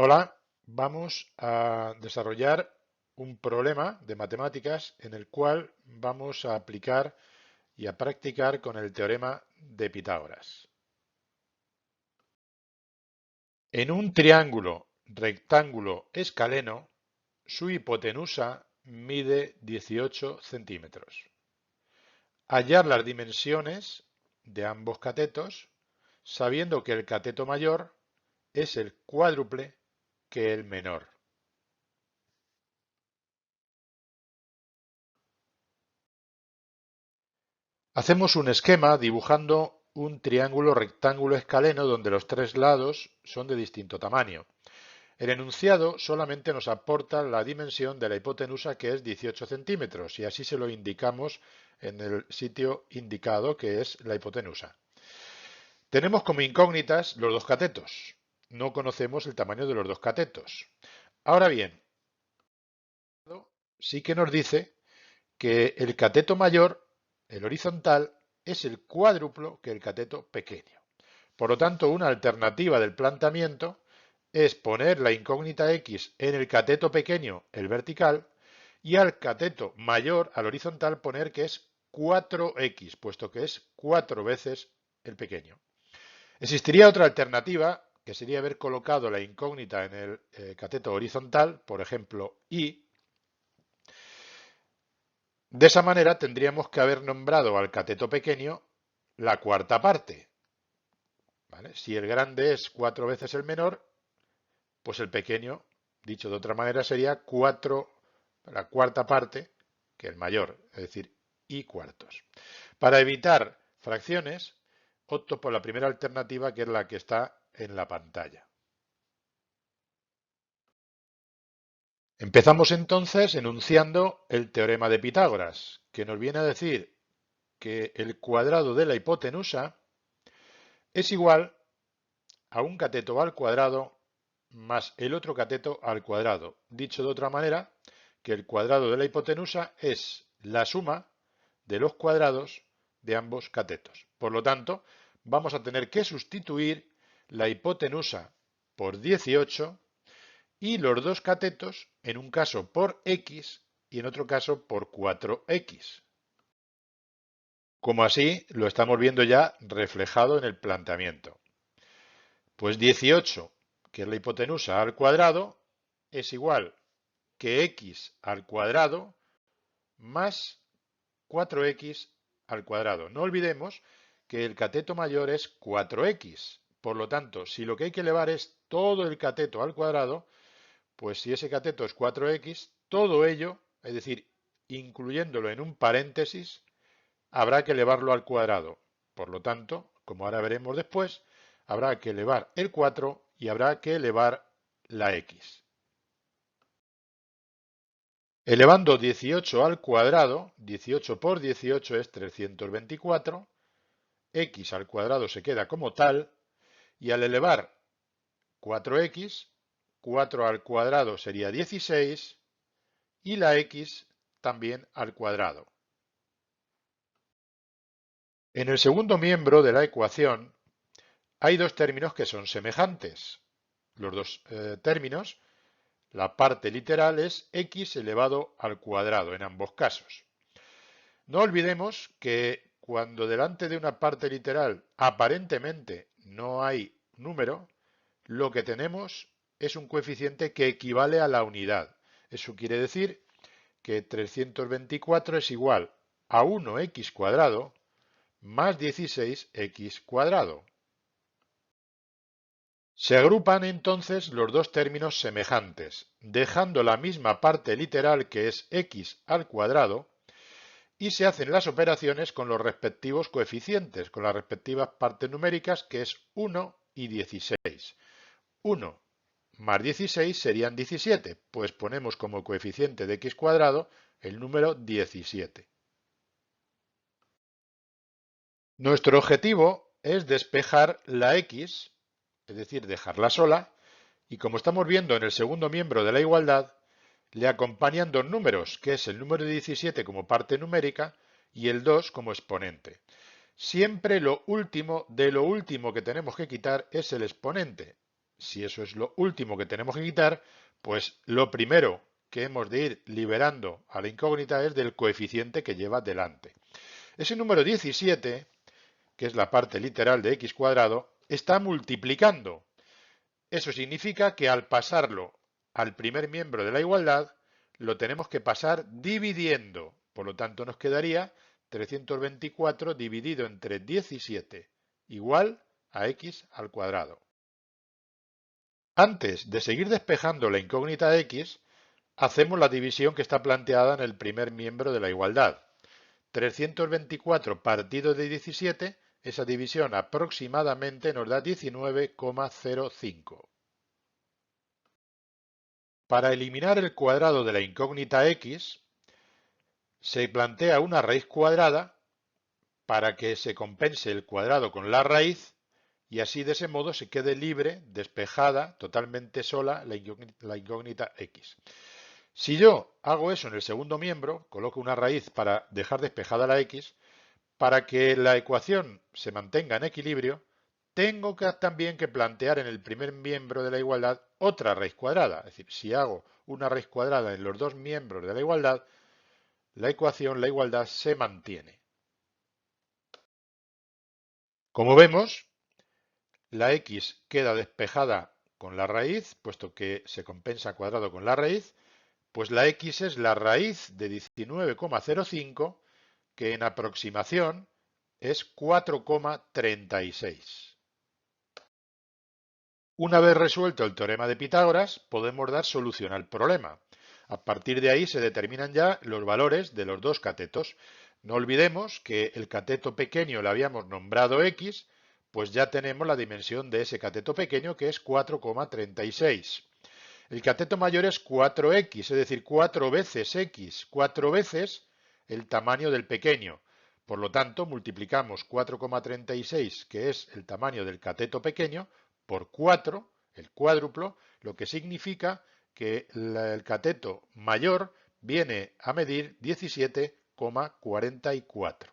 Hola, vamos a desarrollar un problema de matemáticas en el cual vamos a aplicar y a practicar con el teorema de Pitágoras. En un triángulo rectángulo escaleno, su hipotenusa mide 18 centímetros. Hallar las dimensiones de ambos catetos, sabiendo que el cateto mayor es el cuádruple que el menor. Hacemos un esquema dibujando un triángulo rectángulo escaleno donde los tres lados son de distinto tamaño. El enunciado solamente nos aporta la dimensión de la hipotenusa, que es 18 centímetros, y así se lo indicamos en el sitio indicado, que es la hipotenusa. Tenemos como incógnitas los dos catetos. No conocemos el tamaño de los dos catetos. Ahora bien, sí que nos dice que el cateto mayor, el horizontal, es el cuádruplo que el cateto pequeño. Por lo tanto, una alternativa del planteamiento es poner la incógnita x en el cateto pequeño, el vertical, y al cateto mayor, al horizontal, poner que es 4x, puesto que es 4 veces el pequeño. Existiría otra alternativa, que sería haber colocado la incógnita en el cateto horizontal, por ejemplo, y. De esa manera tendríamos que haber nombrado al cateto pequeño la cuarta parte. ¿Vale? Si el grande es 4 veces el menor, pues el pequeño, dicho de otra manera, sería la cuarta parte que el mayor, es decir, i cuartos. Para evitar fracciones, opto por la primera alternativa, que es la que está en la pantalla. Empezamos entonces enunciando el teorema de Pitágoras, que nos viene a decir que el cuadrado de la hipotenusa es igual a un cateto al cuadrado más el otro cateto al cuadrado. Dicho de otra manera, que el cuadrado de la hipotenusa es la suma de los cuadrados de ambos catetos. Por lo tanto, vamos a tener que sustituir la hipotenusa por 18 y los dos catetos, en un caso por x y en otro caso por 4x. Como así lo estamos viendo ya reflejado en el planteamiento. Pues 18, que es la hipotenusa al cuadrado, es igual que x al cuadrado más 4x al cuadrado. No olvidemos que el cateto mayor es 4x. Por lo tanto, si lo que hay que elevar es todo el cateto al cuadrado, pues si ese cateto es 4x, todo ello, es decir, incluyéndolo en un paréntesis, habrá que elevarlo al cuadrado. Por lo tanto, como ahora veremos después, habrá que elevar el 4 y habrá que elevar la x. Elevando 18 al cuadrado, 18 por 18 es 324, x al cuadrado se queda como tal, y al elevar 4x, 4 al cuadrado sería 16, y la x también al cuadrado. En el segundo miembro de la ecuación hay dos términos que son semejantes. Los dos términos, la parte literal es x elevado al cuadrado en ambos casos. No olvidemos que cuando delante de una parte literal aparentemente no hay número, lo que tenemos es un coeficiente que equivale a la unidad. Eso quiere decir que 324 es igual a 1x cuadrado más 16x cuadrado. Se agrupan entonces los dos términos semejantes, dejando la misma parte literal, que es x al cuadrado, y se hacen las operaciones con los respectivos coeficientes, con las respectivas partes numéricas, que es 1 y 16. 1 más 16 serían 17, pues ponemos como coeficiente de x cuadrado el número 17. Nuestro objetivo es despejar la x, es decir, dejarla sola, y como estamos viendo en el segundo miembro de la igualdad, le acompañan dos números, que es el número 17 como parte numérica y el 2 como exponente. Siempre lo último de lo último que tenemos que quitar es el exponente. si eso es lo último que tenemos que quitar, pues lo primero que hemos de ir liberando a la incógnita es del coeficiente que lleva delante. Ese número 17, que es la parte literal de x cuadrado, está multiplicando. Eso significa que al pasarlo al primer miembro de la igualdad, lo tenemos que pasar dividiendo. Por lo tanto, nos quedaría 324 dividido entre 17 igual a x al cuadrado. Antes de seguir despejando la incógnita x, hacemos la división que está planteada en el primer miembro de la igualdad. 324 partido de 17, esa división aproximadamente nos da 19,05. Para eliminar el cuadrado de la incógnita x, se plantea una raíz cuadrada para que se compense el cuadrado con la raíz y así de ese modo se quede libre, despejada, totalmente sola la incógnita x. Si yo hago eso en el segundo miembro, coloco una raíz para dejar despejada la x, para que la ecuación se mantenga en equilibrio, tengo también que plantear en el primer miembro de la igualdad otra raíz cuadrada. Es decir, si hago una raíz cuadrada en los dos miembros de la igualdad, la ecuación, la igualdad, se mantiene. Como vemos, la x queda despejada con la raíz, puesto que se compensa cuadrado con la raíz, pues la x es la raíz de 19,05, que en aproximación es 4,36. Una vez resuelto el teorema de Pitágoras, podemos dar solución al problema. A partir de ahí se determinan ya los valores de los dos catetos. No olvidemos que el cateto pequeño le habíamos nombrado x, pues ya tenemos la dimensión de ese cateto pequeño, que es 4,36. El cateto mayor es 4x, es decir, 4 veces x, 4 veces el tamaño del pequeño. Por lo tanto, multiplicamos 4,36, que es el tamaño del cateto pequeño, por 4, el cuádruplo, lo que significa que el cateto mayor viene a medir 17,44.